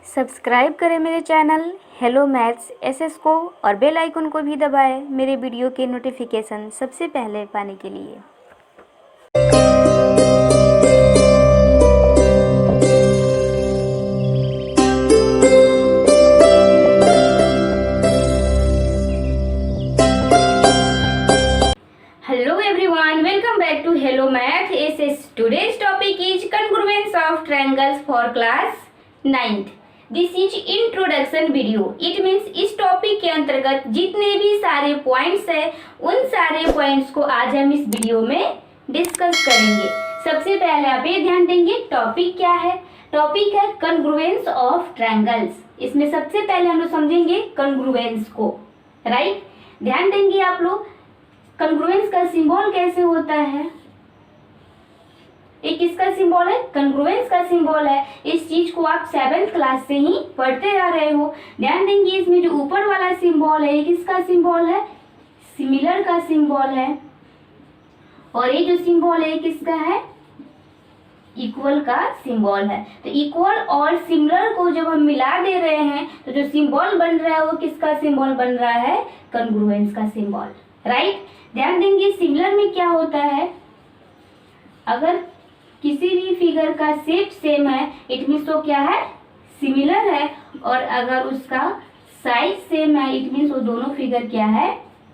Subscribe करें मेरे channel hello maths SS को और बेल आइकन को भी दबाएं मेरे वीडियो के नोटिफिकेशन सबसे पहले पाने के लिए। Hello everyone, welcome back to hello maths. Today's topic is congruence of triangles for class 9th। This is introduction video. It means इस टॉपिक के अंतर्गत जितने भी सारे पॉइंट्स है उन सारे पॉइंट्स को आज हम इस वीडियो में डिस्कस करेंगे। सबसे पहले आप ये ध्यान देंगे टॉपिक क्या है। टॉपिक है कॉन्ग्रुएंस ऑफ ट्रायंगल्स। इसमें सबसे पहले हम लोग समझेंगे कॉन्ग्रुएंस को, राइट। ध्यान देंगे आप लोग कॉन्ग्रुएंस का सिंबल कैसे होता है। एक किसका सिंबल है? कॉन्ग्रुएंस का सिंबल है। इस चीज को आप 7th क्लास से ही पढ़ते आ रहे हो। ध्यान देंगे इसमें जो ऊपर वाला सिंबल है ये किसका सिंबल है? सिमिलर का सिंबल है। और ये जो सिंबल है किसका है? इक्वल का सिंबल है। तो इक्वल और सिमिलर को जब हम मिला दे रहे हैं तो जो सिंबल बन रहा है वो किसका सिंबल बन रहा है? कॉन्ग्रुएंस का सिंबल, राइट। ध्यान देंगे सिमिलर में क्या होता है, अगर किसी भी फिगर का शेप सेम है इट मीन्स तो क्या है? सिमिलर है। और अगर उसका साइज सेम है इट मीन्स वो दोनों फिगर क्या है?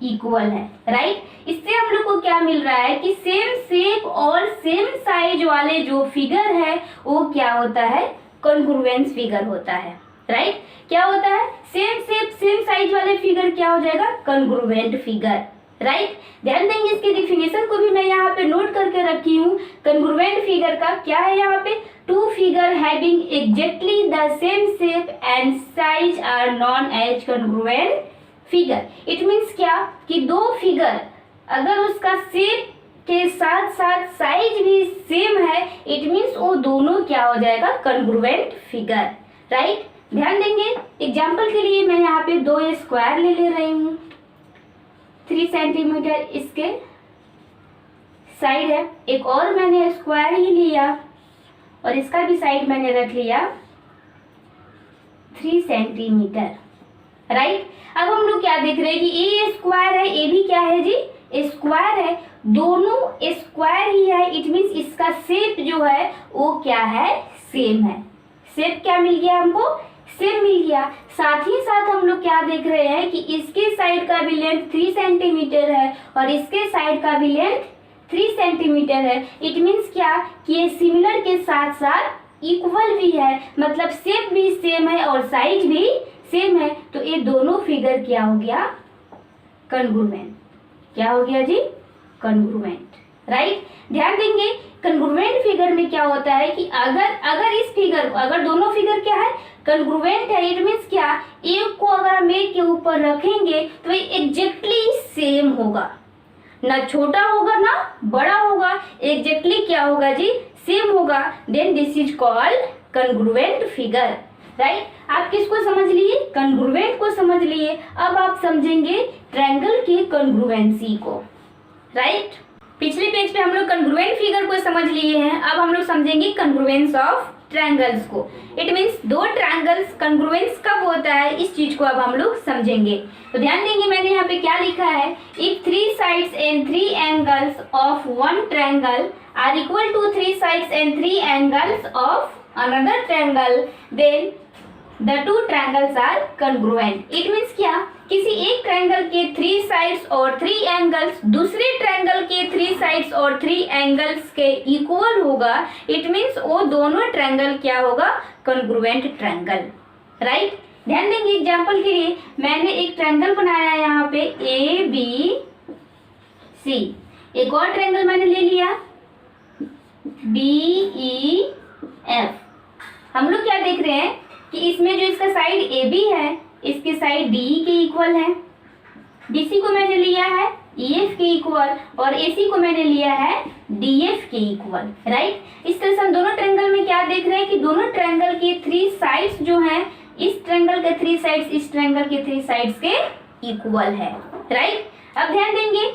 इक्वल है, राइट। इससे हम लोग को क्या मिल रहा है कि सेम शेप और सेम साइज वाले जो फिगर है वो क्या होता है? कॉन्ग्रुएंस फिगर होता है, राइट। क्या होता है? सेम शेप सेम साइज वाले फिगर क्या हो जाएगा? Congruent figure, right. ध्यान देंगे इसकी डिफिनेशन को भी मैं यहाँ पे नोट करके रखी हूँ। कॉन्ग्रुएंट फिगर का क्या है यहाँ पे? Two figure having exactly the same shape and size are known as congruent figure. It means क्या कि दो फिगर अगर उसका शेप के साथ साथ साइज भी सेम है इट मीन्स वो दोनों क्या हो जाएगा? Congruent figure, right. ध्यान देंगे एग्जाम्पल के लिए मैं यहाँ पे दो स्क्वायर ले रही हूँ। 3 सेंटीमीटर इसके साइड है, एक और मैंने स्क्वायर ही लिया और इसका भी साइड मैंने रख लिया 3 सेंटीमीटर, राइट। अब हम लोग क्या देख रहे हैं कि ये स्क्वायर है, ये भी क्या है जी? स्क्वायर है। दोनों स्क्वायर ही है इट मीन्स इसका शेप जो है वो क्या है? सेम है। शेप क्या मिल गया हमको? सेम मिल गया। साथ ही साथ हम लोग क्या देख रहे हैं कि इसके साइड का भी लेंथ 3 सेंटीमीटर है और इसके साइड का भी लेंथ 3 सेंटीमीटर है। इट मीन्स क्या कि ये सिमिलर के साथ साथ इक्वल भी है, मतलब शेप भी सेम है और साइज भी सेम है। तो ये दोनों फिगर क्या हो गया? कॉन्ग्रुएंट। क्या हो गया जी? Congruent, right. ध्यान देंगे कॉन्ग्रुएंट फिगर में क्या होता है कि अगर इस फिगर को अगर दोनों फिगर क्या है? कॉन्ग्रुएंट है। इट मीन्स क्या? एक को अगर हम एक के ऊपर रखेंगे तो ये एग्जैक्टली सेम होगा, ना छोटा होगा ना बड़ा होगा, एग्जैक्टली क्या होगा जी? सेम होगा। Then this is called congruent figure, right. आप किसको समझ लिए? कॉन्ग्रुएंट को समझ लिए। अब आप समझेंगे ट्रायंगल की कॉन्ग्रुएंसी को, राइट। पिछले पेज पे हम लोग कॉन्ग्रुएंट फिगर को समझ लिए हैं, अब हम लोग समझेंगे कॉन्ग्रुएंस ऑफ ट्रायंगल्स को। इट मीन्स दो ट्रायंगल्स कॉन्ग्रुएंस कब होता है इस चीज को अब हम लोग समझेंगे। तो ध्यान देंगे मैंने यहाँ पे क्या लिखा है, if 3 sides and 3 angles of one triangle are equal to 3 sides and 3 angles of another triangle then the two triangles are congruent। It means क्या? किसी एक ट्रायंगल के 3 साइड्स और 3 एंगल्स दूसरे ट्रायंगल के 3 साइड्स और 3 एंगल्स के इक्वल होगा। इट मीन्स वो दोनों ट्रायंगल क्या होगा? Congruent triangle, right. ध्यान देंगे एग्जांपल के लिए मैंने एक ट्रायंगल बनाया है यहाँ पे ABC। एक और ट्रायंगल मैंने ले लिया DEF। हम लोग क्या देख रहे हैं कि इसमें जो इसका साइड AB है इसके साइड DE के इक्वल है। BC को मैंने लिया है EF के इक्वल और AC को मैंने लिया है DF के इक्वल, राइट। इस तरह से हम दोनों ट्रायंगल में क्या देख रहे हैं कि दोनों ट्रायंगल के 3 साइड्स जो हैं इस ट्रायंगल के 3 साइड्स इस ट्रायंगल के 3 साइड्स के इक्वल है, राइट। अब ध्यान देंगे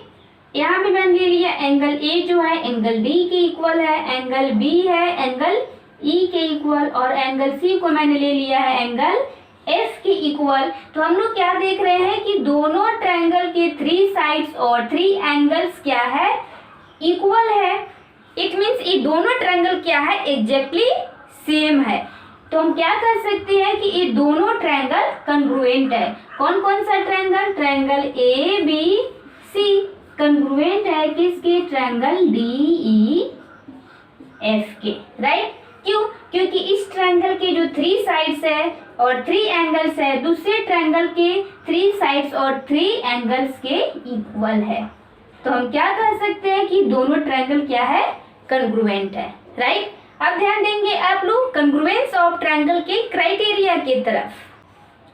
यहाँ पे मैंने ले लिया एंगल A जो है एंगल D के इक्वल है, एंगल B है एंगल ई के इक्वल और एंगल सी को मैंने ले लिया है एंगल एफ के इक्वल। तो हम लोग क्या देख रहे हैं कि दोनों ट्रायंगल के 3 साइड्स और 3 एंगल्स क्या है, इक्वल है। इट मीन्स ये दोनों ट्रायंगल क्या है, एग्जैक्टली सेम है। तो हम क्या कर सकते हैं कि ये दोनों ट्रायंगल कॉन्ग्रुएंट है। कौन कौन सा triangle, triangle A B C congruent है किसके, ट्रायंगल डी ई एफ के, राइट। क्यों, क्योंकि इस ट्रायंगल के जो 3 साइड्स है और 3 एंगल्स है दूसरे ट्रायंगल के 3 साइड्स और 3 एंगल्स के इक्वल है। तो हम क्या कह सकते हैं कि दोनों ट्रायंगल क्या है, कॉन्ग्रुएंट है, राइट। अब ध्यान देंगे आप लोग कॉन्ग्रुएंस ऑफ ट्रायंगल के क्राइटेरिया की तरफ।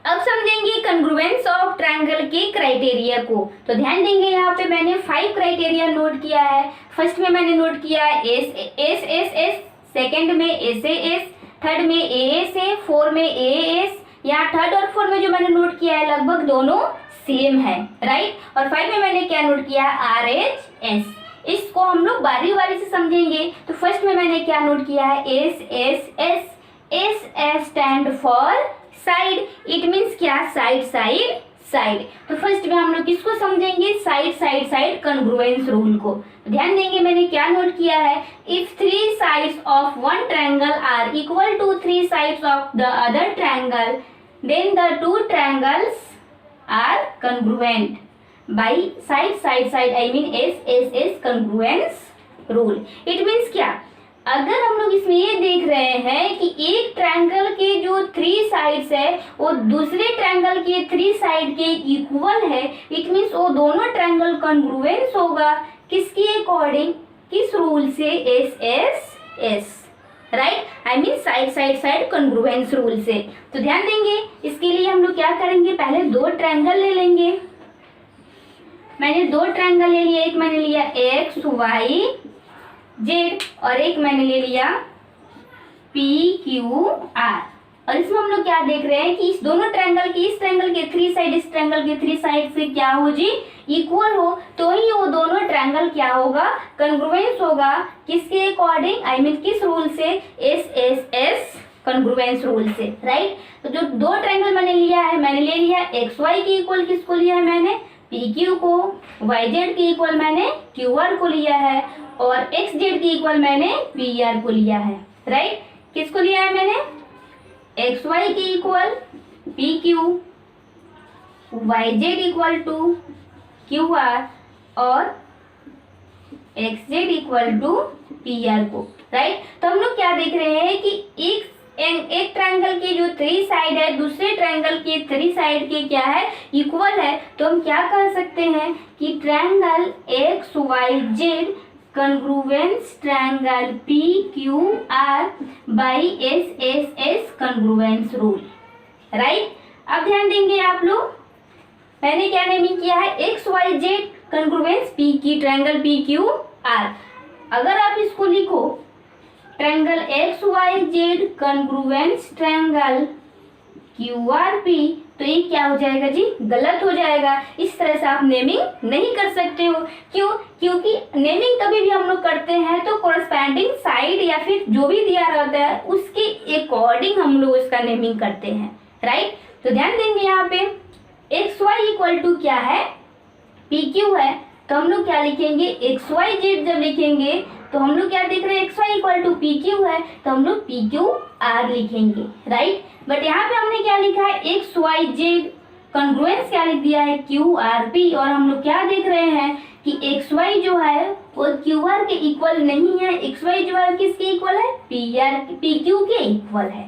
अब समझेंगे कॉन्ग्रुएंस ऑफ ट्रायंगल के क्राइटेरिया को। तो ध्यान देंगे यहाँ पे मैंने 5 क्राइटेरिया नोट किया है। फर्स्ट में मैंने नोट किया है S S S S, second में एस ए एस, थर्ड में ए एस ए, 4 में ए एस। यहाँ थर्ड और 4 में जो मैंने नोट किया है लगभग दोनों सेम है, राइट। और 5 में मैंने क्या नोट किया, आर एच एस। इसको हम लोग बारी बारी से समझेंगे। तो फर्स्ट में मैंने क्या नोट किया है, S S S. S S stand for side, it means क्या, साइड साइड साइड। तो फर्स्ट में हम लोग किसको समझेंगे, side side side congruence rule को। ध्यान देंगे मैंने क्या नोट किया है, if 3 sides of one triangle are equal to 3 sides of the other triangle then the 2 triangles are congruent by side side side, I mean S S S congruence rule. It means क्या, अगर हम लोग इसमें ये देख रहे हैं कि एक ट्रायंगल के जो 3 साइड्स है वो दूसरे ट्रायंगल के 3 साइड के इक्वल है, इट मीन्स वो दोनों ट्रायंगल कॉन्ग्रुएंस होगा किसके अकॉर्डिंग, किस रूल से, S S S, right, I mean side side side congruence rule से। तो ध्यान देंगे इसके लिए हम लोग क्या करेंगे, पहले 2 ट्रायंगल ले लेंगे। मैंने 2 ट्रायंगल ले लिया, एक मैंने लिया एक्स वाई जेड और एक मैंने ले लिया पी क्यू आर। और इसमें हम लोग क्या देख रहे हैं कि इस दोनों ट्रायंगल की, इस ट्रायंगल के 3 साइड इस ट्रायंगल के 3 साइड से क्या हो जी, इक्वल हो, तो ही वो दोनों ट्रायंगल क्या होगा, कॉन्ग्रुएंस होगा किसके अकॉर्डिंग, आई मीन किस रूल से, S S S congruence rule से, राइट। तो जो 2 ट्रायंगल मैंने लिया है, मैंने ले लिया एक्स वाई के इक्वल किसको लिया है, मैंने पी क्यू को, वाई जेड के इक्वल मैंने क्यू आर को लिया है और एक्स जेड के इक्वल मैंने पी आर को लिया है, राइट। किसको लिया है मैंने, एक्स वाई के equal P Q, Y Z equal to Q R और X Z equal to P R को, राइट। तो हम लोग क्या देख रहे हैं कि एक ट्रायंगल के जो 3 साइड है दूसरे ट्रायंगल के 3 साइड के क्या है, इक्वल है। तो हम क्या कह सकते हैं कि triangle X Y Z congruence triangle P Q R by S S S congruence rule, right. अब ध्यान देंगे आप लोग, मैंने क्या नेमिंग किया है, X Y Z congruence P की ट्रायंगल पी क्यू आर। अगर आप इसको लिखो triangle X Y Z congruence triangle Q R P, तो ये क्या हो जाएगा जी, गलत हो जाएगा। इस तरह से आप नेमिंग नहीं कर सकते हो। क्यों, क्योंकि नेमिंग कभी भी हम लोग करते हैं तो कोरस्पॉन्डिंग साइड या फिर जो भी दिया रहता है उसके अकॉर्डिंग हम लोग इसका नेमिंग करते हैं, राइट। तो ध्यान देंगे यहाँ पे एक्स वाई इक्वल टू क्या है, पी क्यू है, तो हम लोग क्या लिखेंगे, एक्स वाई जेड जब लिखेंगे तो हम लोग क्या देख रहे हैं, X Y equal to P Q है तो हम लोग पी क्यू आर लिखेंगे, राइट। बट यहाँ पे हमने क्या लिखा है, एक्स वाई जेड कॉन्ग्रुएंस क्या लिख दिया है, क्यू आर पी। और हम लोग क्या देख रहे हैं कि एक्स वाई जो है वो क्यू आर के इक्वल नहीं है, एक्स वाई जो है किसके इक्वल है, पी क्यू के इक्वल है,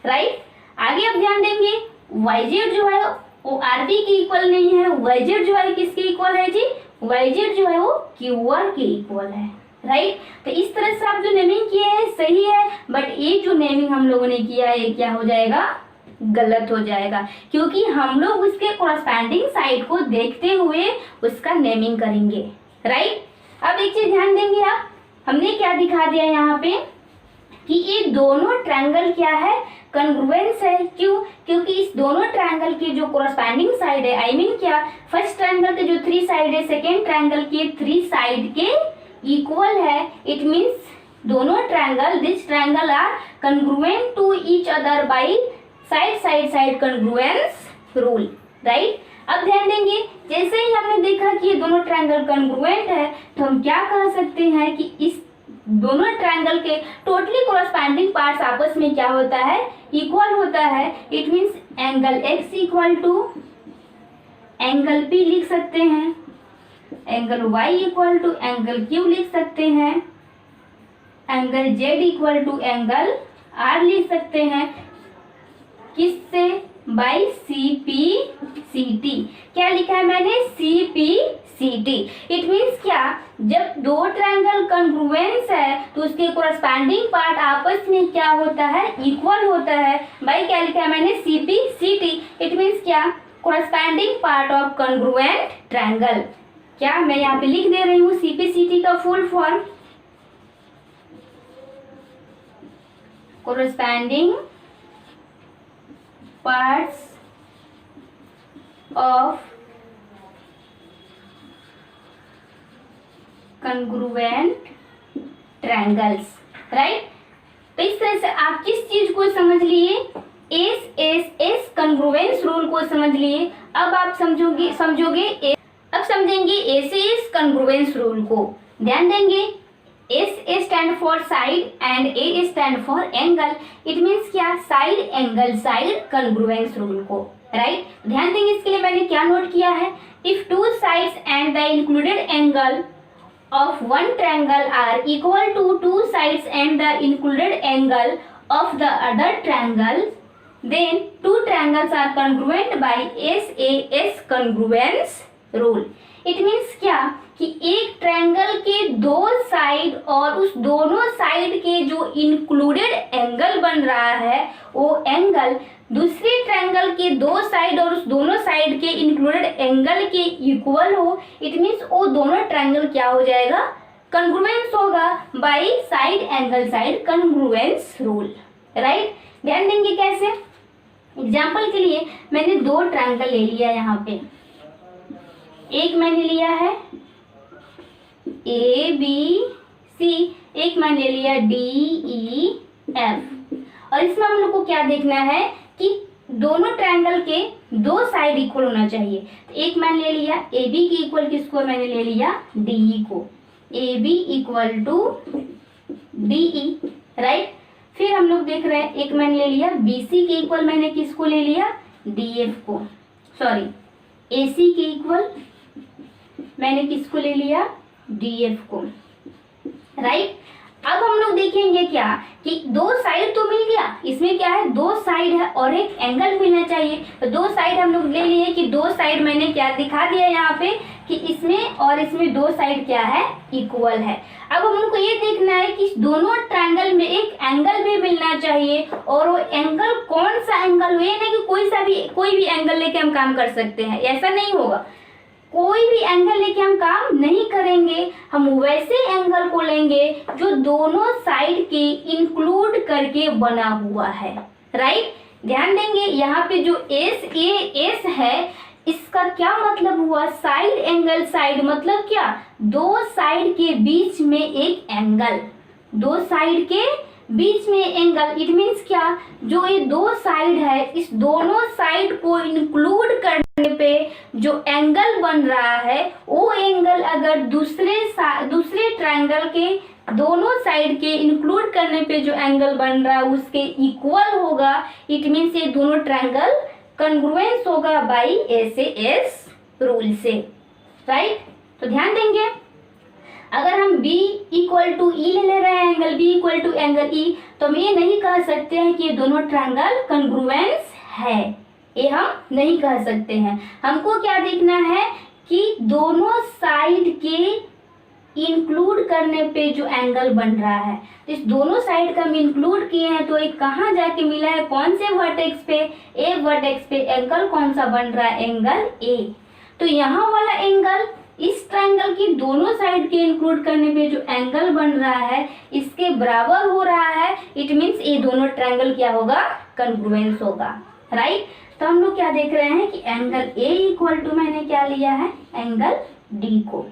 राइट। आगे अब ध्यान देंगे वाई जेड जो है वो आर पी के इक्वल नहीं है, वाई जेड जो है किसके इक्वल है जी, वाई जेड जो है वो क्यू आर के इक्वल है, राइट। तो इस तरह से आप जो नेमिंग किए हैं सही है, बट ये जो नेमिंग हम लोगों ने किया है ये क्या हो जाएगा, गलत हो जाएगा, क्योंकि हम लोग उसके कोरस्पॉन्डिंग साइड को देखते हुए उसका नेमिंग करेंगे, राइट। अब एक चीज ध्यान देंगे आप, हमने क्या दिखा दिया यहाँ पे कि ये दोनों ट्रायंगल क्या है, कॉन्ग्रुएंस है। क्यों, क्योंकि इस दोनों ट्रायंगल के जो कोरस्पॉन्डिंग साइड है, आई मीन क्या, फर्स्ट ट्रायंगल के जो 3 साइड है सेकेंड ट्रायंगल के 3 साइड के इक्वल है। इट मीन्स दोनों triangle, this triangle are congruent to each other by side congruence rule, right. अब ध्यान देंगे, जैसे ही हमने देखा कि ये दोनों ट्रायंगल कॉन्ग्रुएंट है तो हम क्या कह सकते हैं कि इस दोनों ट्रायंगल के टोटली कोरस्पॉन्डिंग पार्ट्स आपस में क्या होता है, इक्वल होता है। It means angle x equal to angle p लिख सकते हैं, angle y equal to angle q लिख सकते हैं, angle z equal to angle r लिख सकते हैं, किससे, बाई CPCT। क्या लिखा है मैंने, CPCT। इट मीन्स क्या, जब दो ट्रायंगल कॉन्ग्रुएंस है तो उसके कोरस्पॉन्डिंग पार्ट आपस में क्या होता है, इक्वल होता है। भाई क्या लिखा है मैंने, CPCT। इट मीन्स क्या, corresponding part of congruent triangle. क्या मैं यहाँ पे लिख दे रही हूँ CPCT का full form, corresponding parts of congruent triangles, right. तो इस तरह से आप किस चीज को समझ लिए, एस कॉन्ग्रुएंस रूल को समझ लिए। अब आप समझेंगे एस कॉन्ग्रुएंस रूल को। ध्यान देंगे, S stand for side and A stand for angle. It means क्या, side angle side congruence rule को, राइट। ध्यान देंगे, इसके लिए मैंने क्या नोट किया है, if two sides and the included angle of one triangle are equal to two sides and the included angle of the other triangle, then two triangles are congruent by SAS congruence rule। It means क्या कि एक triangle के दो side और उस दोनों side के जो इंक्लूडेड एंगल बन रहा है वो एंगल दूसरे ट्रायंगल के दो साइड और उस दोनों साइड के इंक्लूडेड एंगल के इक्वल हो। इट मीन्स वो दोनों ट्रायंगल क्या हो जाएगा, कॉन्ग्रुएंस होगा by side angle side congruence rule, right. ध्यान देंगे कैसे, एग्जांपल के लिए मैंने दो ट्रायंगल ले लिया यहाँ पे, एक मैंने लिया है ABC, एक मैंने ले लिया DEF। और इसमें हम लोग को क्या देखना है कि दोनों ट्रायंगल के दो साइड इक्वल होना चाहिए। तो एक मैंने ले लिया AB की इक्वल किसको, मैंने ले लिया DE को, AB equal to DE, right. फिर हम लोग देख रहे हैं, एक मैंने ले लिया BC के इक्वल, मैंने किसको ले लिया, DF को, सॉरी AC के इक्वल मैंने किसको ले लिया, DF को, राइट। अब हम लोग देखेंगे क्या कि दो साइड तो मिल गया, इसमें क्या है, दो साइड है और एक एंगल मिलना चाहिए। तो दो साइड हम लोग ले लिए कि दो साइड मैंने क्या दिखा दिया यहाँ पे कि इसमें और इसमें दो साइड क्या है, इक्वल है। अब हम लोग को ये देखना है कि दोनों ट्रायंगल में एक एंगल भी मिलना चाहिए और वो एंगल कौन सा एंगल हो, ये नहीं कि कोई भी एंगल लेके हम काम कर सकते हैं, ऐसा नहीं होगा। कोई भी एंगल लेके हम काम नहीं करेंगे, हम वैसे एंगल को लेंगे जो दोनों साइड के इंक्लूड करके बना हुआ है, राइट। ध्यान देंगे यहाँ पे जो एस है इसका क्या मतलब हुआ, साइड एंगल साइड मतलब क्या, दो साइड के बीच में एक एंगल, दो साइड के बीच में एंगल। इट मीन्स क्या, जो ये दो साइड है इस दोनों साइड को इंक्लूड करने पे जो एंगल बन रहा है वो एंगल अगर दूसरे ट्रायंगल के दोनों साइड के इंक्लूड करने पे जो एंगल बन रहा है उसके इक्वल होगा। इट मीन्स ये दोनों ट्रायंगल कॉन्ग्रुएंस होगा बाय SAS रूल से, राइट। तो ध्यान देंगे, अगर हम B इक्वल टू E ले रहे हैं, angle B equal to angle E, तो हम ये नहीं कह सकते हैं कि ये दोनों ट्रायंगल कॉन्ग्रुएंस है, ये हम नहीं कह सकते हैं। हमको क्या देखना है कि दोनों साइड के इंक्लूड करने पे जो एंगल बन रहा है, इस दोनों साइड का हम इंक्लूड किए हैं तो ये कहाँ जाके मिला है, कौन से वर्टेक्स पे, ए वर्टेक्स पे एंगल कौन सा बन रहा है, एंगल A। तो यहाँ वाला एंगल इस ट्रायंगल की दोनों साइड के इंक्लूड करने पे जो एंगल बन रहा है इसके बराबर हो रहा है। इट मीन्स ये दोनों ट्रायंगल क्या होगा, कॉन्ग्रुएंस होगा, राइट। तो हम लोग क्या देख रहे हैं कि एंगल A इक्वल टू मैंने क्या लिया है, एंगल D को।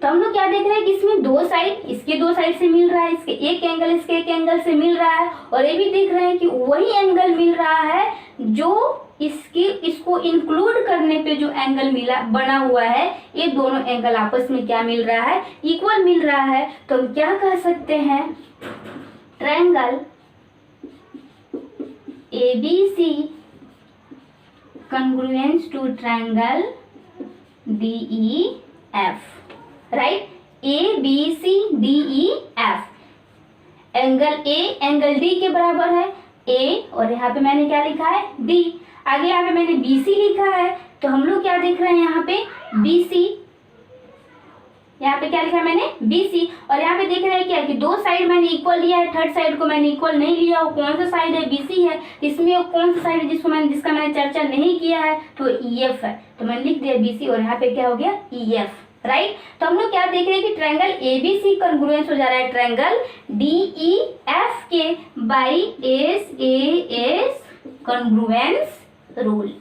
तो हम लोग क्या देख रहे हैं कि इसमें दो साइड, इसके दो साइड से मिल रहा है, इसके एक एंगल इसके एक एंगल से मिल रहा है, और ये भी देख रहे हैं कि वही एंगल मिल रहा है जो इसको इंक्लूड करने पे जो एंगल मिला बना हुआ है, ये दोनों एंगल आपस में क्या मिल रहा है, इक्वल मिल रहा है। तो हम क्या कह सकते हैं, triangle ABC congruence to triangle DEF, right, ABCDEF, angle A angle D के बराबर है, A और यहाँ पे मैंने क्या लिखा है, D, आगे यहाँ पे मैंने BC लिखा है। तो हम लोग क्या देख रहे हैं यहाँ पे, BC, यहाँ पे क्या लिखा है मैंने, BC, और यहाँ पे देख रहे हैं क्या कि दो साइड मैंने इक्वल लिया है, थर्ड साइड को मैंने इक्वल नहीं लिया। वो कौन सा साइड है, BC है। इसमें वो कौन सा साइड है जिसका मैंने चर्चा नहीं किया है, तो EF है। तो मैंने लिख दिया BC और यहाँ पे क्या हो गया, EF, राइट। तो हम लोग क्या देख रहे हैं कि ट्रायंगल ABC कॉन्ग्रुएंस हो जा रहा है ट्रायंगल DEF के by SAS congruence rule,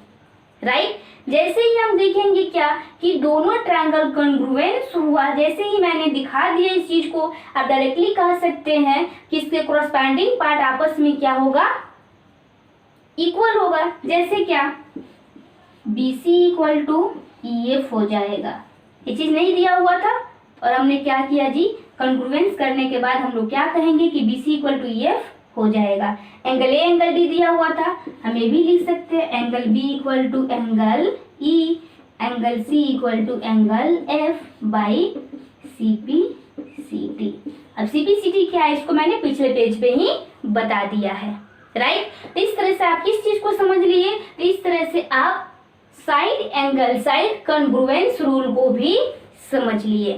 right. जैसे ही हम देखेंगे क्या कि दोनों ट्रायंगल कॉन्ग्रुएंस हुआ, जैसे ही मैंने दिखा दिया इस चीज को, आप डायरेक्टली कह सकते हैं कि इसके कोरस्पॉन्डिंग पार्ट आपस में क्या होगा, इक्वल होगा। जैसे क्या, BC इक्वल टू EF हो जाएगा। ये चीज नहीं दिया हुआ था और हमने क्या किया जी, कॉन्ग्रुएंस करने के बाद हम लोग क्या कहेंगे कि BC इक्वल टू EF हो जाएगा। एंगल A एंगल D दिया हुआ था, हम ये भी लिख सकते हैं angle B equal to angle E, angle C equal to angle F by CPCT। अब CPCT क्या है, इसको मैंने पिछले पेज पे ही बता दिया है, राइट। तो इस तरह से आप किस चीज को समझ लिए, तो इस तरह से आप side angle side congruence rule को भी समझ लिए।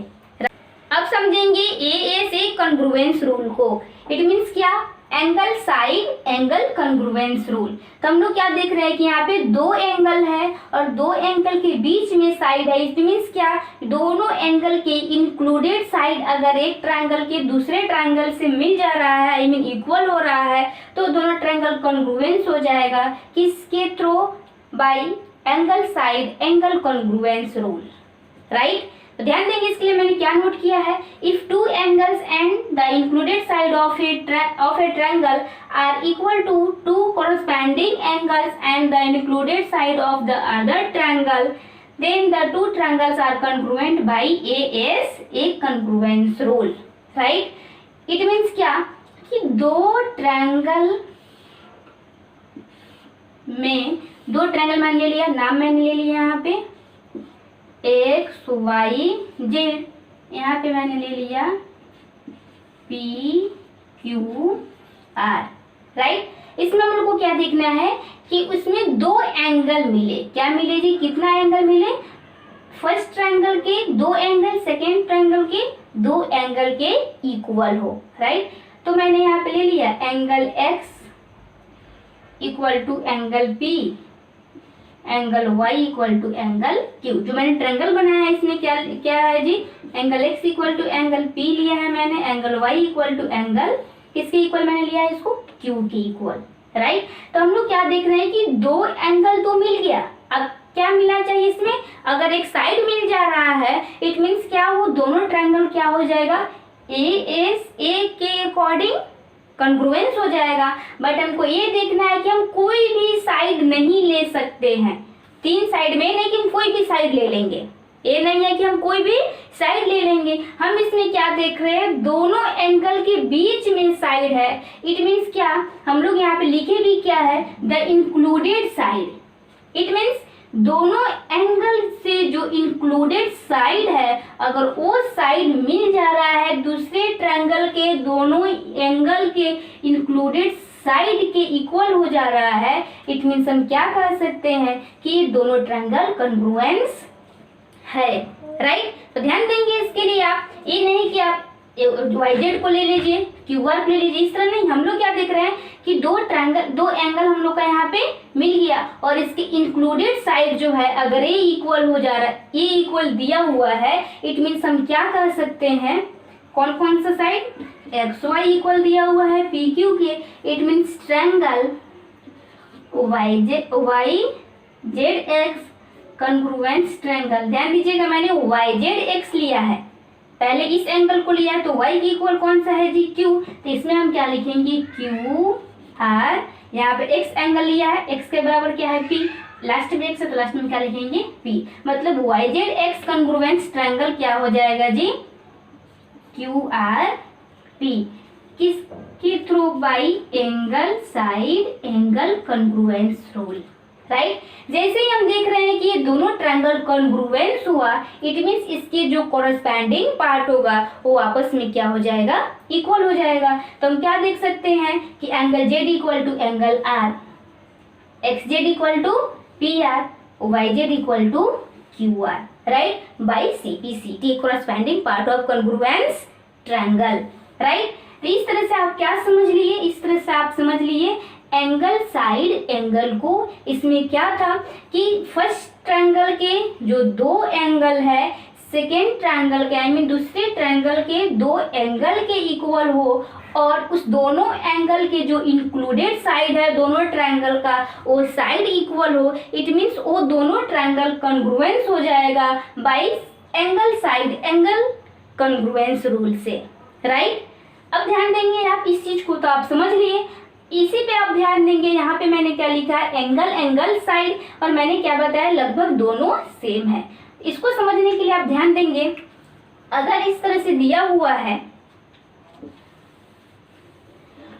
अब समझेंगे ASA कॉन्ग्रुएंस रूल को। इट मीन्स क्या, angle side angle congruence rule. तो हम लोग क्या देख रहे हैं कि यहाँ पे दो एंगल है और दो एंगल के बीच में साइड है। इट मीन्स क्या, दोनों एंगल के इंक्लूडेड साइड अगर एक ट्रायंगल के दूसरे ट्रायंगल से मिल जा रहा है, आई मीन इक्वल हो रहा है, तो दोनों ट्रायंगल कॉन्ग्रुएंस हो जाएगा। किसके through, bye angle side angle congruence rule, right. तो ध्यान देंगे इसके लिए मैंने क्या नोट किया है, if two angles and the included side of a triangle are equal to two corresponding angles and the included side of the other triangle, then the two triangles are congruent by ASA congruence rule, right. It means क्या कि दो triangle मैंने ले लिया, नाम मैंने ले लिया यहाँ पे XYZ, यहाँ पे मैंने ले लिया PQR, राइट। इसमें हम लोग को क्या देखना है कि उसमें दो एंगल मिले, क्या मिले जी, कितना एंगल मिले, फर्स्ट ट्रायंगल के दो एंगल, सेकेंड ट्रायंगल के दो एंगल के इक्वल हो, राइट। तो मैंने यहाँ पे ले लिया angle X equal to angle P, angle Y equal to angle Q। जो मैंने ट्रायंगल बनाया है इसमें क्या है जी, angle X equal to angle P लिया है मैंने, angle Y equal to angle किसके इक्वल मैंने लिया है इसको, Q के इक्वल, राइट। तो हम लोग क्या देख रहे हैं कि दो एंगल तो मिल गया, अब क्या मिलना चाहिए इसमें, अगर एक साइड मिल जा रहा है, इट मीन्स क्या, वो दोनों ट्रायंगल क्या हो जाएगा, ASA के अकॉर्डिंग कॉन्ग्रुएंस हो जाएगा। बट हमको ये देखना है कि हम कोई भी साइड नहीं ले सकते हैं, तीन साइड में, लेकिन कोई भी साइड ले लेंगे, ये नहीं है कि हम कोई भी साइड ले लेंगे। हम इसमें क्या देख रहे हैं, दोनों एंगल के बीच में साइड है। इट मीन्स क्या, हम लोग यहाँ पे लिखे भी क्या है, the included side. It means दोनों एंगल से जो इंक्लूडेड साइड है, अगर वो साइड मिल जा रहा है दूसरे ट्रायंगल के दोनों एंगल के इंक्लूडेड साइड के इक्वल हो जा रहा है, इट मीन्स हम क्या कह सकते हैं कि दोनों ट्रायंगल कॉन्ग्रुएंस है, राइट। तो ध्यान देंगे इसके लिए, आप ये नहीं कि आप YZ को ले लीजिए, QR को ले लीजिए, इस तरह नहीं। हम लोग क्या देख रहे हैं कि दो एंगल हम लोग का यहाँ पे मिल गया और इसके इंक्लूडेड साइड जो है, अगर ये इक्वल हो जा रहा है, ये इक्वल दिया हुआ है, इट मीन्स हम क्या कह सकते हैं, कौन कौन सा साइड, XY इक्वल दिया हुआ है PQ के, it means triangle YZX congruence triangle. ध्यान दीजिएगा मैंने YZX लिया है, पहले इस एंगल को लिया है तो y के इक्वल कौन सा है जी, q। तो इसमें हम क्या लिखेंगे, q r, यहाँ पे x एंगल लिया है, x के बराबर क्या है p, लास्ट में x है तो लास्ट में क्या लिखेंगे p। मतलब YZX कॉन्ग्रुएंस ट्रायंगल क्या हो जाएगा जी, QRP, किसके through, by angle side angle congruence rule, right. जैसे ही हम देख रहे हैं कि ये दोनों ट्रायंगल कॉन्ग्रुएंस हुआ, इट मींस इसके जो कोरस्पॉन्डिंग पार्ट होगा वो आपस में क्या हो जाएगा, इक्वल हो जाएगा। तो हम क्या देख सकते हैं कि angle Z equal to angle R, XZ equal to PR, YZ equal to QR, right, by CPCT, corresponding part of congruence triangle, right. तो इस तरह से आप क्या समझ लिए, इस तरह से आप समझ लिए एंगल साइड एंगल को। इसमें क्या था कि फर्स्ट ट्रायंगल के जो दो एंगल है, सेकेंड ट्रायंगल के आई मीन दूसरे ट्रायंगल के दो एंगल के इक्वल हो, और उस दोनों एंगल के जो इंक्लूडेड साइड है दोनों ट्रायंगल का वो साइड इक्वल हो, इट मीन्स वो दोनों ट्रायंगल कॉन्ग्रुएंस हो जाएगा bye angle side angle congruence rule से, राइट। अब ध्यान देंगे आप इस चीज को, तो आप समझ लिए, इसी पे आप ध्यान देंगे। यहाँ पे मैंने क्या लिखा है, एंगल एंगल साइड, और मैंने क्या बताया, लगभग दोनों सेम है। इसको समझने के लिए आप ध्यान देंगे, अगर इस तरह से दिया हुआ है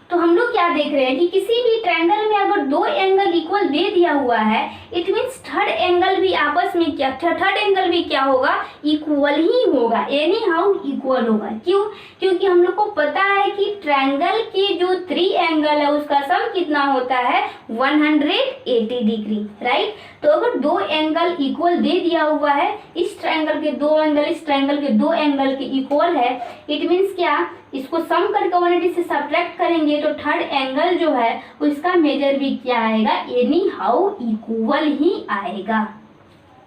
तो हम लोग क्या देख रहे हैं कि किसी भी ट्रायंगल में अगर दो एंगल इक्वल दे दिया हुआ है, इट मीन्स थर्ड एंगल भी आपस में क्या, थर्ड एंगल भी क्या होगा, इक्वल ही होगा, एनी हाउ इक्वल होगा। क्यों, क्योंकि हम लोग को पता है कि ट्रायंगल के जो थ्री एंगल है उसका सम कितना होता है, 180 डिग्री, राइट। तो अगर दो एंगल इक्वल दे दिया हुआ है, इस ट्रायंगल के दो एंगल इस ट्रायंगल के दो एंगल के इक्वल है, इट मीन्स क्या, इसको सम करके 180 से सब्ट्रैक्ट करेंगे तो थर्ड एंगल जो है उसका मेजर भी क्या आएगा, एनी हाउ इक्वल ही आएगा,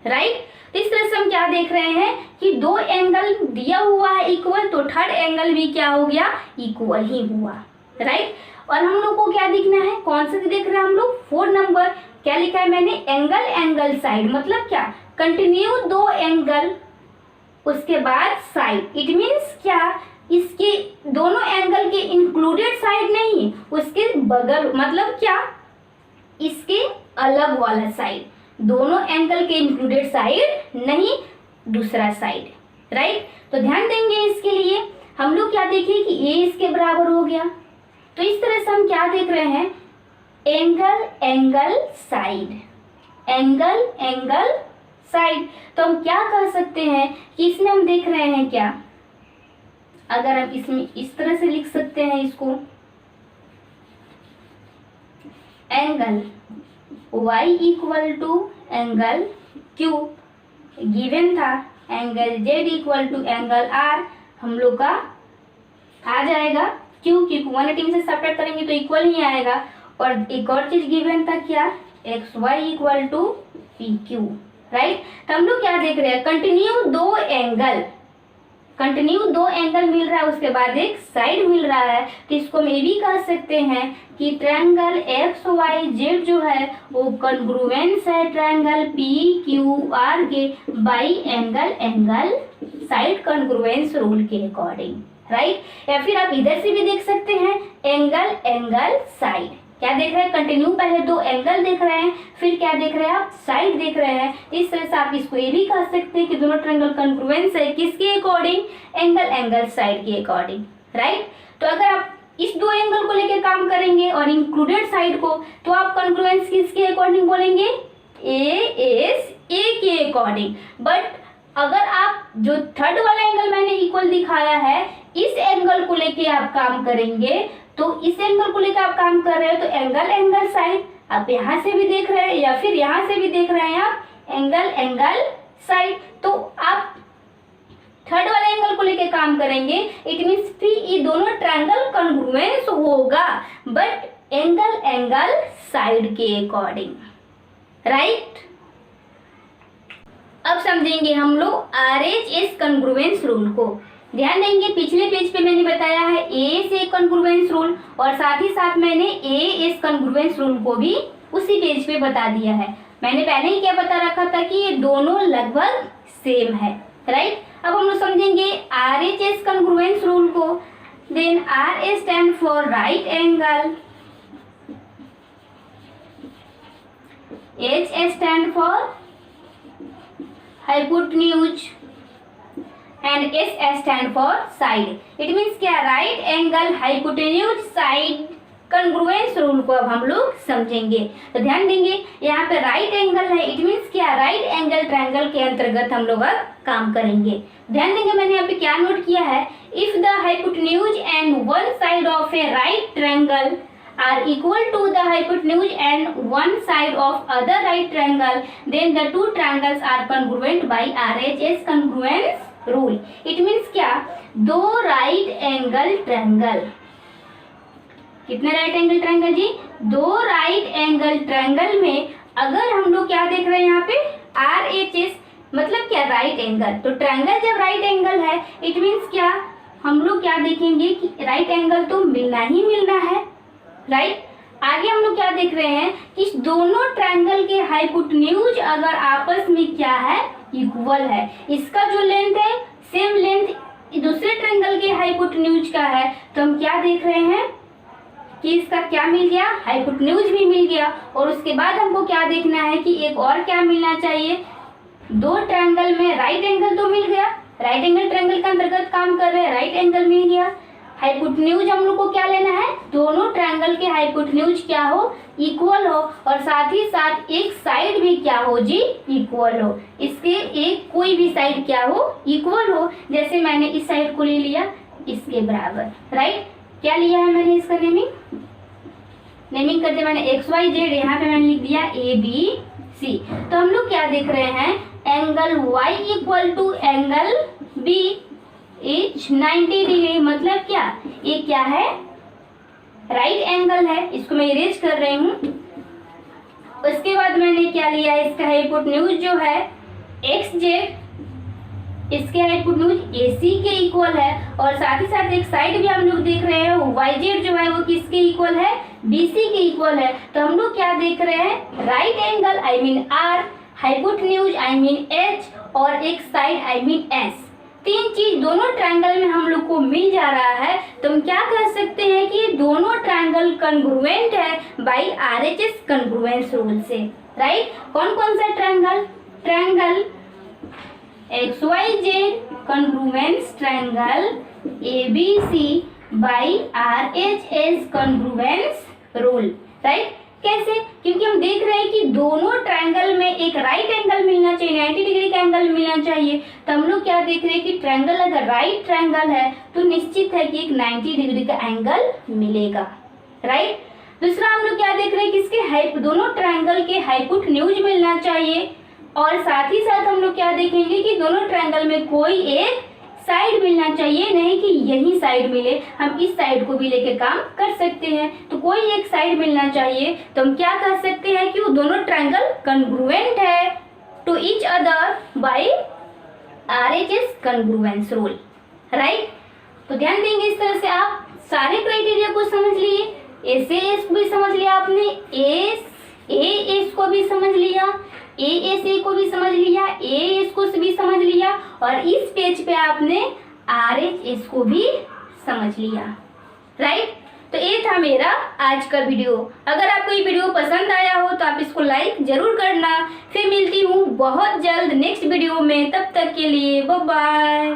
राइट। तो इस तरह से हम क्या देख रहे हैं कि दो एंगल दिया हुआ है इक्वल, तो थर्ड एंगल भी क्या हो गया, इक्वल ही हुआ, राइट। और हम लोग को क्या दिखना है, कौन सा देख रहे हैं हम लोग, 4 नंबर, क्या लिखा है मैंने, एंगल एंगल साइड, मतलब क्या, कंटिन्यू दो एंगल उसके बाद साइड, इट मीन्स क्या, इसके दोनों एंगल के इंक्लूडेड साइड नहीं, उसके बगल, मतलब क्या, इसके अलग वाला साइड, दोनों एंगल के इंक्लूडेड साइड नहीं, दूसरा साइड, राइट। तो ध्यान देंगे इसके लिए, हम लोग क्या देखें कि ए इसके बराबर हो गया। तो इस तरह से हम क्या देख रहे हैं, angle angle side, angle angle side. तो हम क्या कह सकते हैं कि इसमें हम देख रहे हैं क्या, अगर हम इसमें इस तरह से लिख सकते हैं इसको, angle y equal to angle Q given था, angle Z equal to angle R हम लोग का आ जाएगा, क्यों, क्योंकि 180 से सब्ट्रैक्ट करेंगे तो इक्वल ही आएगा। और एक और चीज गिवन था क्या, XY equal to PQ, right. तो हम लोग क्या देख रहे हैं, कंटिन्यू दो एंगल, कंटिन्यू दो एंगल मिल रहा है, उसके बाद एक साइड मिल रहा है, तो इसको हम ये भी कह सकते हैं कि ट्रायंगल XYZ जो है वो कॉन्ग्रुएंस है ट्रायंगल PQR के by angle angle side congruence rule के अकॉर्डिंग, राइट। या फिर आप इधर से भी देख सकते हैं, एंगल एंगल साइड, क्या देख रहे हैं, कंटिन्यू पहले दो एंगल देख रहे हैं, फिर क्या देख रहे हैं आप, साइड देख रहे हैं। इस तरह से आप इसको ये भी कह सकते हैं कि दोनों ट्रायंगल कॉन्ग्रुएंस है, किसके अकॉर्डिंग, एंगल एंगल साइड के अकॉर्डिंग, राइट। तो अगर आप इस दो एंगल को लेकर काम करेंगे और इंक्लूडेड साइड को, तो आप कॉन्ग्रुएंस किसके अकॉर्डिंग बोलेंगे, ए के अकॉर्डिंग। बट अगर आप जो थर्ड वाला एंगल मैंने इक्वल दिखाया है, इस एंगल को लेके आप काम करेंगे, तो इस एंगल को लेकर आप काम कर रहे हो तो एंगल एंगल साइड, आप यहाँ से भी देख रहे हैं या फिर यहाँ से भी देख रहे हैं आप, एंगल एंगल साइड। तो आप थर्ड वाले एंगल को लेके काम करेंगे, इट मीन्स फिर ये दोनों ट्रायंगल कॉन्ग्रुएंस होगा, बट एंगल एंगल साइड के अकॉर्डिंग, राइट। अब समझेंगे हम लोग RHS कॉन्ग्रुएंस रूल को। ध्यान देंगे, पिछले पेज पे मैंने बताया है AS कॉन्ग्रुएंस रूल, और साथ ही साथ मैंने AS कॉन्ग्रुएंस रूल को भी उसी पेज पे बता दिया है। मैंने पहले ही क्या बता रखा था कि ये दोनों लगभग सेम है, राइट। अब हम लोग समझेंगे RHS कॉन्ग्रुएंस रूल को। Then RA stand for right angle, H stand for hypotenuse and S stand for side. It means क्या, right angle hypotenuse side congruence rule को अब हम लोग समझेंगे। तो ध्यान देंगे यहाँ पे राइट एंगल है, इट मीन्स क्या, राइट एंगल ट्रायंगल के अंतर्गत हम लोग अब काम करेंगे। ध्यान देंगे मैंने यहाँ पे क्या नोट किया है, if the hypotenuse and one side of A right triangle are equal to the hypotenuse and one side of other right triangle, then the two triangles are congruent by RHS congruence rule. It means क्या, दो right angle triangle, कितने right angle triangle जी, दो right angle triangle में अगर हम लोग क्या देख रहे हैं यहाँ पे RHS मतलब क्या, राइट एंगल। तो ट्रायंगल जब राइट एंगल है इट मीन्स क्या, हम लोग क्या देखेंगे कि राइट एंगल तो मिलना ही मिलना है, राइट। आगे हम लोग क्या देख रहे हैं कि दोनों ट्रायंगल के हाइपोटेन्यूज अगर आपस में क्या है, इक्वल है, इसका जो लेंथ है सेम लेंथ दूसरे ट्रायंगल के हाइपोटेन्यूज का है, तो हम क्या देख रहे हैं कि इसका क्या मिल गया, हाइपोटेन्यूज भी मिल गया। और उसके बाद हमको क्या देखना है कि एक और क्या मिलना चाहिए, दो ट्रायंगल में राइट एंगल तो मिल गया, राइट एंगल ट्रायंगल के अंतर्गत काम कर रहे हैं, राइट एंगल मिल गया। हाइपोटेन्यूज हम लोग को क्या लेना है, दोनों ट्रायंगल के हाइपोटेन्यूज क्या हो, इक्वल हो, और साथ ही साथ एक साइड भी क्या हो जी, इक्वल हो। इसके एक कोई भी साइड क्या हो, इक्वल हो। जैसे मैंने इस साइड को ले लिया इसके बराबर, राइट। क्या लिया है मैंने इसका नेमिंग करते मैंने XYZ, यहाँ पे मैंने लिख दिया ABC। तो हम लोग क्या देख रहे हैं, angle Y equal to angle B is 90 degree. मतलब क्या, ये क्या है, राइट एंगल है, इसको मैं इरेज कर रही हूँ। उसके बाद मैंने क्या लिया, इसका हाइपोटेन्यूज जो है XZ, इसके हाइपोटेन्यूज AC के इक्वल है, और साथ ही साथ एक साइड भी हम लोग देख रहे हैं YZ जो है वो किसके इक्वल है, BC के इक्वल है। तो हम लोग क्या देख रहे हैं, right angle I mean R, hypotenuse I mean H, और एक साइड आई मीन S। तीन चीज दोनों ट्रायंगल में हम लोग को मिल जा रहा है, तो हम क्या कह सकते हैं कि दोनों ट्रायंगल कॉन्ग्रुएंट है बाय RHS कॉन्ग्रुएंस रूल से, राइट। कौन कौन सा triangle, triangle XYZ congruence triangle ABC by RHS congruence rule, right. कैसे, क्योंकि हम देख रहे हैं कि दोनों ट्रायंगल में एक राइट एंगल मिलना चाहिए, 90 डिग्री का एंगल मिलना चाहिए। तो हम लोग क्या देख रहे हैं कि ट्रायंगल अगर राइट ट्रायंगल है तो निश्चित है कि एक 90 डिग्री का एंगल मिलेगा, राइट। दूसरा हम लोग क्या देख रहे हैं कि इसके दोनों ट्रायंगल के हाइपोटेन्यूज मिलना चाहिए, और साथ ही साथ हम लोग क्या देखेंगे कि दोनों ट्रायंगल में कोई एक साइड मिलना चाहिए, नहीं कि यही साइड मिले, हम इस साइड को भी लेके काम कर सकते हैं। तो कोई एक साइड मिलना चाहिए, तो हम क्या कह सकते हैं कि वो दोनों ट्रायंगल कॉन्ग्रुएंट है to each other by RHS congruence rule, right. तो ध्यान देंगे इस तरह से आप सारे क्राइटेरिया को समझ लिए, SAS को भी समझ लिया आपने, AS को भी समझ लिया, ASA को भी समझ लिया, AS को भी समझ लिया, और इस पेज पे आपने RHS को भी समझ लिया, राइट। तो ये था मेरा आज का वीडियो। अगर आपको ये वीडियो पसंद आया हो तो आप इसको लाइक जरूर करना। फिर मिलती हूँ बहुत जल्द नेक्स्ट वीडियो में, तब तक के लिए बाय बाय।